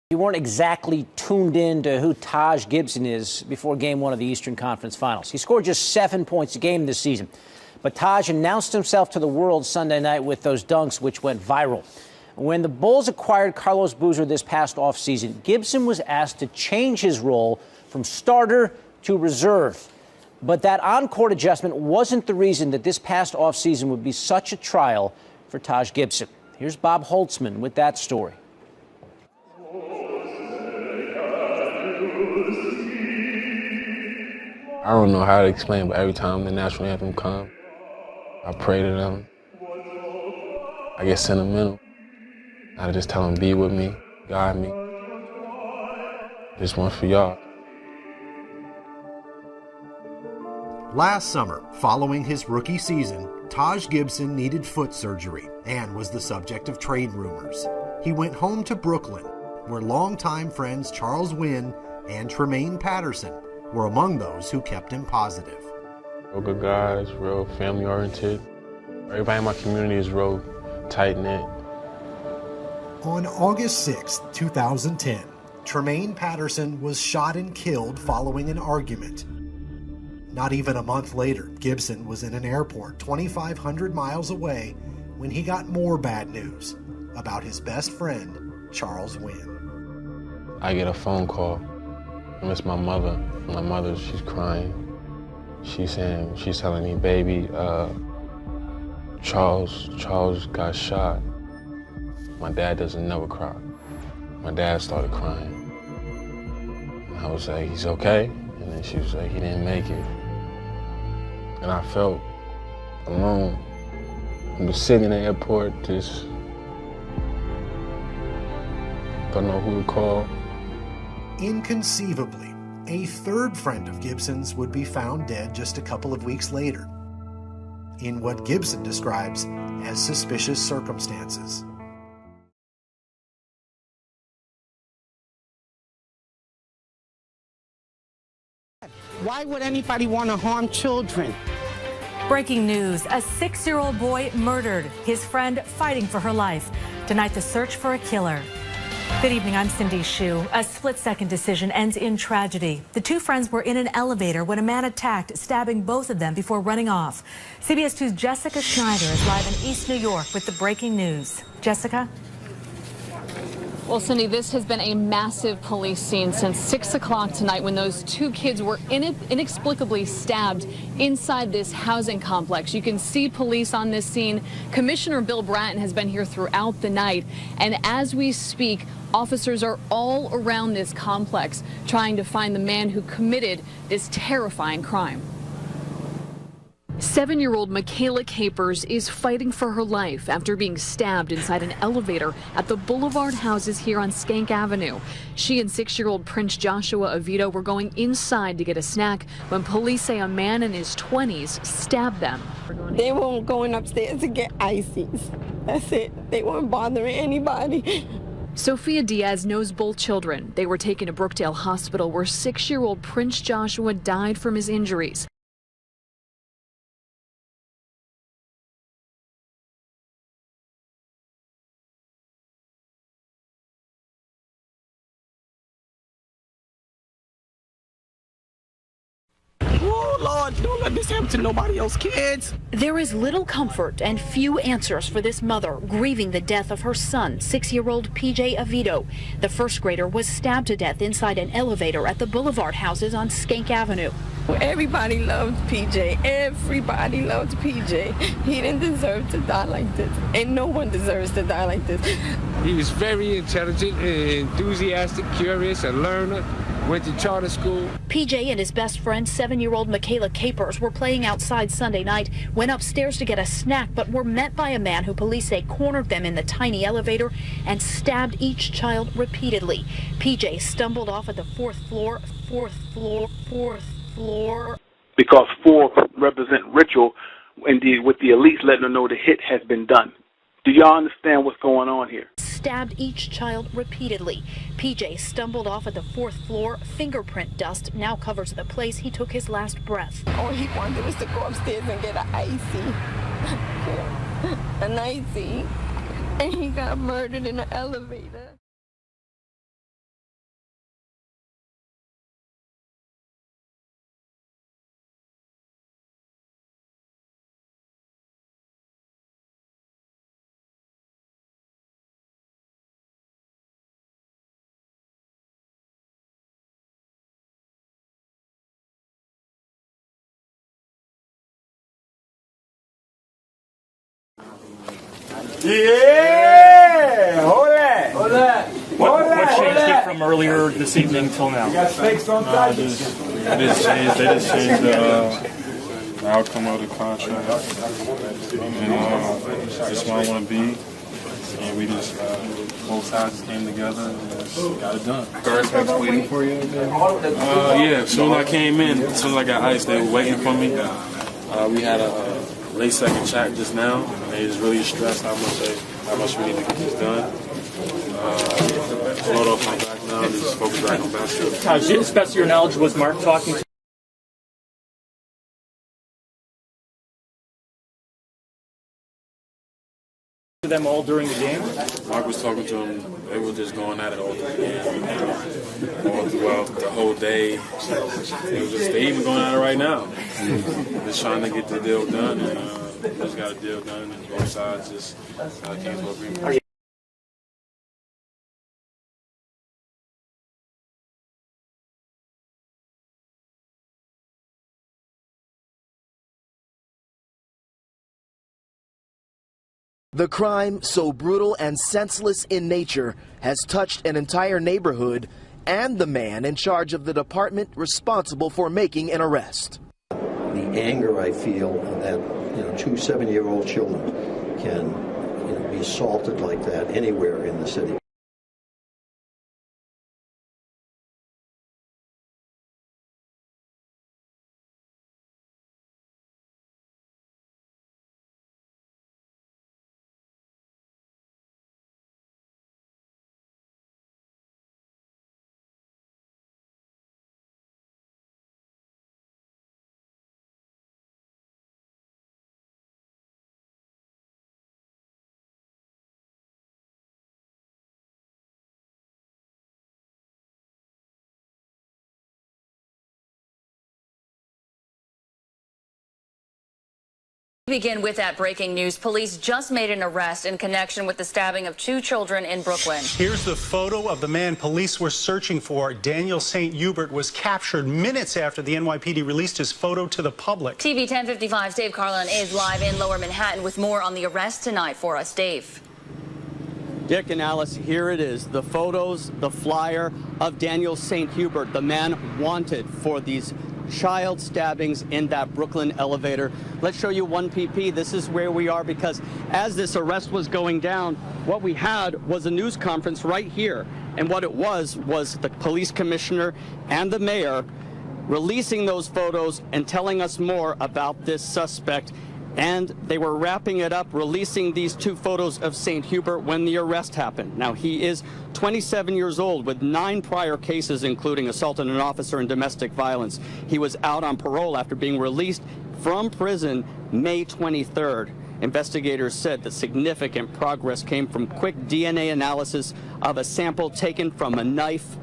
You weren't exactly tuned in to who Taj Gibson is before Game 1 of the Eastern Conference Finals. He scored just 7 points a game this season. But Taj announced himself to the world Sunday night with those dunks, which went viral. When the Bulls acquired Carlos Boozer this past offseason, Gibson was asked to change his role from starter to reserve. But that on-court adjustment wasn't the reason that this past offseason would be such a trial for Taj Gibson. Here's Bob Holtzman with that story. I don't know how to explain, but every time the national anthem comes, I pray to them. I get sentimental. I just tell them, be with me, guide me. This one's for y'all. Last summer, following his rookie season, Taj Gibson needed foot surgery and was the subject of trade rumors. He went home to Brooklyn, where longtime friends Charles Wynn and Tremaine Patterson were among those who kept him positive. Real good guys, real family-oriented. Everybody in my community is real tight-knit. On August 6, 2010, Tremaine Patterson was shot and killed following an argument. Not even a month later, Gibson was in an airport 2,500 miles away when he got more bad news about his best friend, Charles Wynn. I get a phone call. It's my mother. My mother, she's crying. She's telling me, baby, Charles got shot. My dad doesn't never cry. My dad started crying. I was like, he's okay? And then she was like, he didn't make it. And I felt alone. I was sitting in the airport, just don't know who to call. Inconceivably, a third friend of Gibson's would be found dead just a couple of weeks later, in what Gibson describes as suspicious circumstances. Why would anybody want to harm children? Breaking news, a 6-year-old boy murdered, his friend fighting for her life. Tonight, the search for a killer. Good evening, I'm Cindy Hsu. A split-second decision ends in tragedy. The two friends were in an elevator when a man attacked, stabbing both of them before running off. CBS 2's Jessica Schneider is live in East New York with the breaking news. Jessica? Well, Cindy, this has been a massive police scene since 6 o'clock tonight when those two kids were inexplicably stabbed inside this housing complex. You can see police on this scene. Commissioner Bill Bratton has been here throughout the night. And as we speak, officers are all around this complex trying to find the man who committed this terrifying crime. 7-year-old Michaela Capers is fighting for her life after being stabbed inside an elevator at the Boulevard houses here on Skank Avenue. She and 6-year-old Prince Joshua Avito were going inside to get a snack when police say a man in his 20s stabbed them. They weren't going upstairs to get ices. That's it. They weren't bothering anybody. Sophia Diaz knows both children. They were taken to Brookdale Hospital where 6-year-old Prince Joshua died from his injuries. Oh, Lord, don't let this happen to nobody else, kids. There is little comfort and few answers for this mother grieving the death of her son, 6-year-old PJ Avito. The first grader was stabbed to death inside an elevator at the Boulevard houses on Skank Avenue. Everybody loved PJ. Everybody loved PJ. He didn't deserve to die like this. And no one deserves to die like this. He was very intelligent and enthusiastic, curious, a learner. Went to charter school. PJ and his best friend, 7-year-old Michaela Capers, were playing outside Sunday night, went upstairs to get a snack, but were met by a man who police say cornered them in the tiny elevator and stabbed each child repeatedly. PJ stumbled off at the fourth floor. Because 4 represent ritual, indeed, with the elites letting them know the hit has been done. Do y'all understand what's going on here? Stabbed each child repeatedly. PJ stumbled off at the 4th floor. Fingerprint dust now covers the place he took his last breath. All he wanted was to go upstairs and get an icy. An icy. And he got murdered in an elevator. Yeah! Hold that! Hold that! What changed it from earlier this evening till now? You got fakes on top. They just changed the outcome of the contract. And that's where I want to be. And we just, both sides came together and just got it done. Guards was waiting for you? Yeah, as soon as I came in, as soon as I got iced, they were waiting for me. We had a late second chat just now, and they just really stressed how much we need to get this done. Load off my back now and just focus right on basketball. Taj, to the best of your knowledge, was Mark talking to them all during the game? Mark was talking to them. They were just going at it all through the game, all throughout the whole day. It was just, they even going at it right now. Just trying to get the deal done, and just got a deal done, and both sides just came to agreement. The crime, so brutal and senseless in nature, has touched an entire neighborhood and the man in charge of the department responsible for making an arrest. The anger I feel that, two 7-year-old children can, be assaulted like that anywhere in the city. Begin with that breaking news. Police just made an arrest in connection with the stabbing of 2 children in Brooklyn. Here's the photo of the man police were searching for. Daniel St. Hubert was captured minutes after the NYPD released his photo to the public. TV 1055's Dave Carlin is live in Lower Manhattan with more on the arrest tonight for us. Dave. Dick and Alice, here it is. The photos, the flyer of Daniel St. Hubert, the man wanted for these child stabbings in that Brooklyn elevator. Let's show you 1PP. This is where we are, because as this arrest was going down, what we had was a news conference right here. And what it was the police commissioner and the mayor releasing those photos and telling us more about this suspect. And they were wrapping it up, releasing these 2 photos of St. Hubert when the arrest happened. Now, he is 27 years old with 9 prior cases, including assault on an officer and domestic violence. He was out on parole after being released from prison May 23rd. Investigators said that significant progress came from quick DNA analysis of a sample taken from a knife,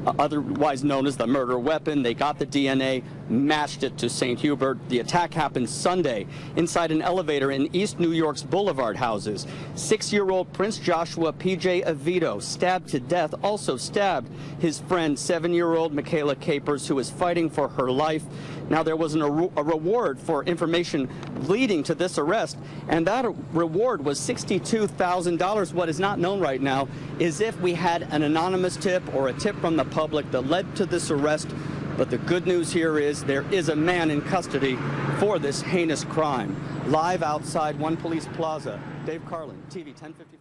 otherwise known as the murder weapon. They got the DNA, matched it to St. Hubert. The attack happened Sunday inside an elevator in East New York's Boulevard houses. 6-year-old Prince Joshua P.J. Avito, stabbed to death, also stabbed his friend 7-year-old Michaela Capers, who is fighting for her life. Now, there was a reward for information leading to this arrest, and that reward was $62,000. What is not known right now is if we had an anonymous tip or a tip from the public that led to this arrest. But the good news here is there is a man in custody for this heinous crime. Live outside One Police Plaza, Dave Carlin, TV 1055.